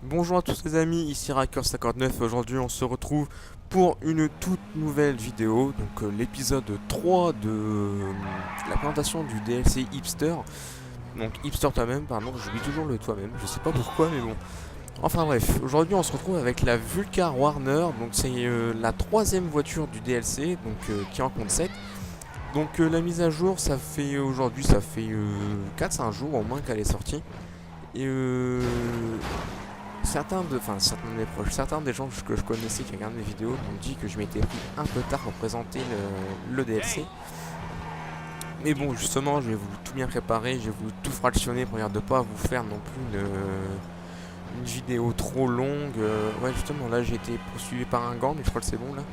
Bonjour à tous les amis, ici Racker59. Aujourd'hui on se retrouve pour une toute nouvelle vidéo, donc l'épisode 3 de la présentation du DLC Hipster. Donc Hipster toi-même, pardon, j'oublie toujours le toi-même, je sais pas pourquoi mais bon. Enfin bref, aujourd'hui on se retrouve avec la Vulcar Warner, donc c'est la troisième voiture du DLC, donc qui en compte 7. Donc la mise à jour, ça fait aujourd'hui, ça fait 4-5 jours au moins qu'elle est sortie. Et certains de mes proches, certains des gens que je connaissais qui regardent mes vidéos m'ont dit que je m'étais pris un peu tard pour présenter le DLC. Mais bon, justement, j'ai voulu tout bien préparer, j'ai voulu tout fractionner pour dire de pas vous faire non plus une vidéo trop longue. Ouais, justement, là j'ai été poursuivi par un gant, mais je crois que c'est bon là.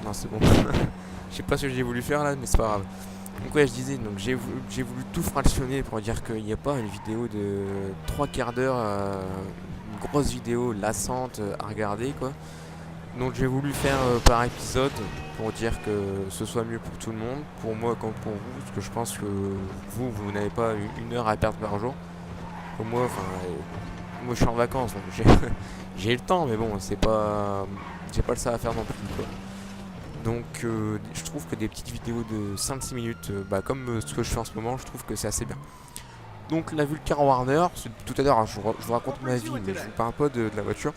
Non, c'est bon. Je sais pas ce que j'ai voulu faire là, mais c'est pas grave. Donc ouais, je disais, donc j'ai voulu tout fractionner pour dire qu'il n'y a pas une vidéo de 3 quarts d'heure, une grosse vidéo lassante à regarder quoi. Donc j'ai voulu faire par épisode pour dire que ce soit mieux pour tout le monde, pour moi comme pour vous, parce que je pense que vous n'avez pas une heure à perdre par jour. Pour moi, enfin, moi je suis en vacances donc j'ai j'ai le temps, mais bon, c'est pas, j'ai pas le ça à faire non plus quoi. Donc je trouve que des petites vidéos de 5-6 minutes, comme ce que je fais en ce moment, je trouve que c'est assez bien. Donc la Vulcar Warner, tout à l'heure hein, je vous raconte ma vie, mais je vous parle pas de la voiture.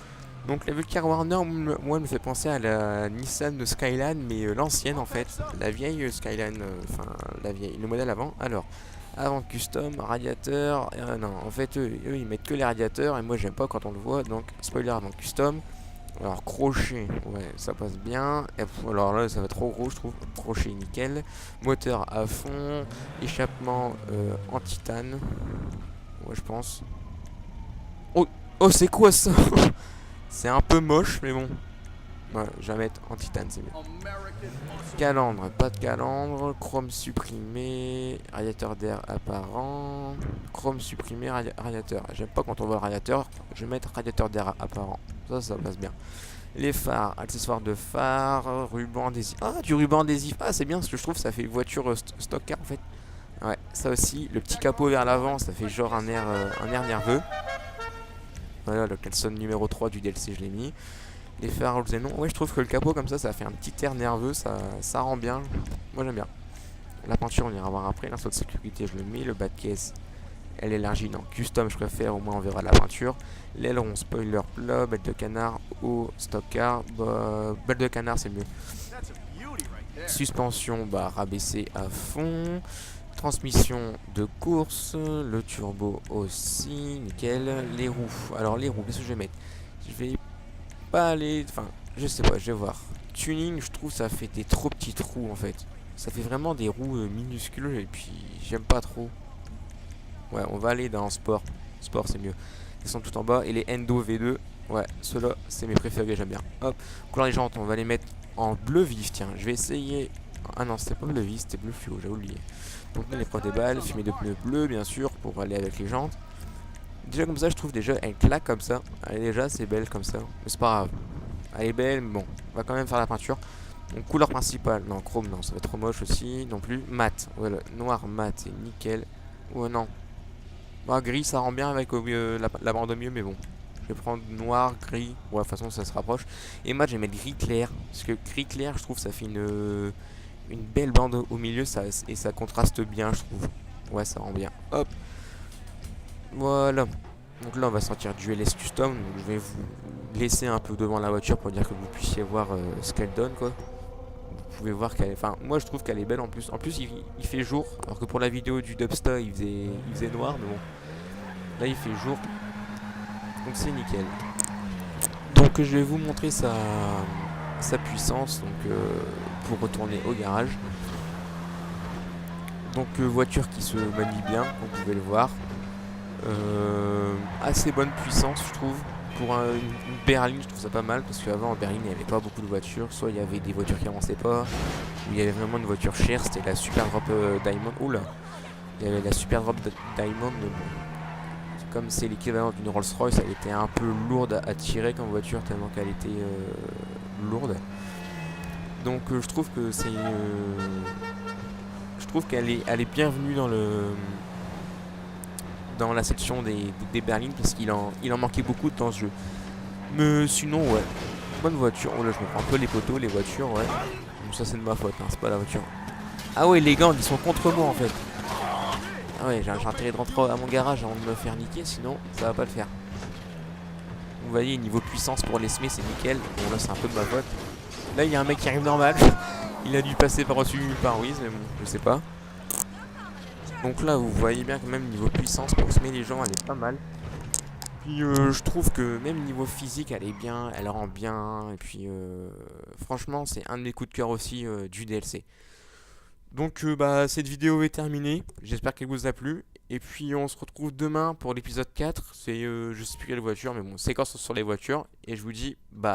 Donc la Vulcar Warner, moi, me fait penser à la Nissan Skyline, mais l'ancienne en fait, la vieille Skyline, le modèle avant. Alors, avant custom, radiateur, non, en fait eux ils mettent que les radiateurs et moi j'aime pas quand on le voit, donc spoiler avant custom. Alors crochet, ouais, ça passe bien. Alors là, ça va trop gros, je trouve. Crochet nickel. Moteur à fond. Échappement en titane. Ouais, je pense. Oh, oh, c'est quoi ça? C'est un peu moche, mais bon. Ouais, je vais mettre en titane, c'est mieux. Calandre, pas de calandre. Chrome supprimé. Radiateur d'air apparent. Chrome supprimé, radiateur. J'aime pas quand on voit le radiateur. Je vais mettre radiateur d'air apparent. Ça passe bien. Les phares, accessoires de phare, ruban adhésif. Ah, du ruban adhésif. Ah, c'est bien ce que je trouve, ça fait voiture stock car en fait. Ouais, ça aussi. Le petit capot vers l'avant, ça fait genre un air nerveux. Voilà, le Kelson numéro 3 du DLC, je l'ai mis. Les phares, je non. Ouais, je trouve que le capot comme ça fait un petit air nerveux, ça rend bien. Moi, j'aime bien. La peinture, on ira voir après. L'instant de sécurité, je le mets. Le bas de caisse, elle est élargie. Non, custom, je préfère. Au moins, on verra la peinture. L'aileron, spoiler plat. Bête de canard au stock car. Bête de canard, c'est mieux. Suspension, rabaissée à fond. Transmission de course. Le turbo aussi. Nickel. Les roues. Alors, les roues, qu'est-ce que je vais mettre? Je vais pas aller. Enfin, je sais pas, je vais voir. Tuning, je trouve ça fait des trop petits trous en fait. Ça fait vraiment des roues minuscules et puis j'aime pas trop. Ouais, on va aller dans sport. Sport, c'est mieux. Ils sont tout en bas. Et les Endo V2, ouais, ceux-là, c'est mes préférés, j'aime bien. Hop, couleur des jantes, on va les mettre en bleu vif. Tiens, je vais essayer. Ah non, c'était pas bleu vif, c'était bleu fluo, j'ai oublié. Donc, les preuves des balles, fumée de pneus bleus, bien sûr, pour aller avec les jantes. Déjà, comme ça, je trouve déjà, elle claque comme ça. Elle, déjà, c'est belle comme ça. Mais c'est pas grave. Elle est belle, mais bon, on va quand même faire la peinture. Donc, couleur principale, non, chrome, non, ça va être trop moche aussi. Non plus, mat, voilà, noir mat, c'est nickel. Ouais, non. Gris, ça rend bien avec la bande au mieux, mais bon. Je vais prendre noir, gris. Ouais, de toute façon, ça se rapproche. Et mat, je vais mettre gris clair. Parce que gris clair, je trouve, ça fait une belle bande au milieu et ça contraste bien, je trouve. Ouais, ça rend bien. Hop. Voilà. Donc là, on va sortir du LS Custom. Donc je vais vous laisser un peu devant la voiture pour dire que vous puissiez voir ce qu'elle donne, quoi. Vous pouvez voir qu'elle est... Enfin, moi, je trouve qu'elle est belle en plus. En plus, il fait jour. Alors que pour la vidéo du Dubsta, il faisait noir, mais bon. Là, il fait jour. Donc c'est nickel. Donc je vais vous montrer sa puissance pour retourner au garage. Donc voiture qui se manie bien, comme vous pouvez le voir. Assez bonne puissance, je trouve. Pour une berline, je trouve ça pas mal. Parce qu'avant, en berline, il n'y avait pas beaucoup de voitures. Soit il y avait des voitures qui avançaient pas. Ou il y avait vraiment une voiture chère. C'était la Super Drop Diamond. Oula! Il y avait la Super Drop Diamond. Comme c'est l'équivalent d'une Rolls Royce, elle était un peu lourde à tirer comme voiture. Tellement qu'elle était lourde. Donc je trouve que c'est... je trouve qu'elle est bienvenue dans la section des berlines parce qu'il en manquait beaucoup dans ce jeu. Mais sinon, ouais, bonne voiture. Oh là, je me prends un peu les poteaux, les voitures, ouais. Donc ça, c'est de ma faute, hein, c'est pas la voiture. Ah ouais, les gants, ils sont contre moi en fait. Ah ouais, j'ai intérêt de rentrer à mon garage avant de me faire niquer, sinon ça va pas le faire. Vous voyez, niveau puissance pour les semer, c'est nickel. Bon, là, c'est un peu de ma faute. Là, il y a un mec qui arrive normal. Il a dû passer par-dessus par Wiz, mais bon, je sais pas. Donc là, vous voyez bien que même niveau puissance pour semer les gens, elle est pas mal. Puis je trouve que même niveau physique, elle est bien, elle rend bien. Et puis franchement, c'est un de mes coups de cœur aussi du DLC. Donc bah, cette vidéo est terminée. J'espère qu'elle vous a plu. Et puis on se retrouve demain pour l'épisode 4. C'est je sais plus quelle voiture, mais bon, séquence sur les voitures. Et je vous dis bye.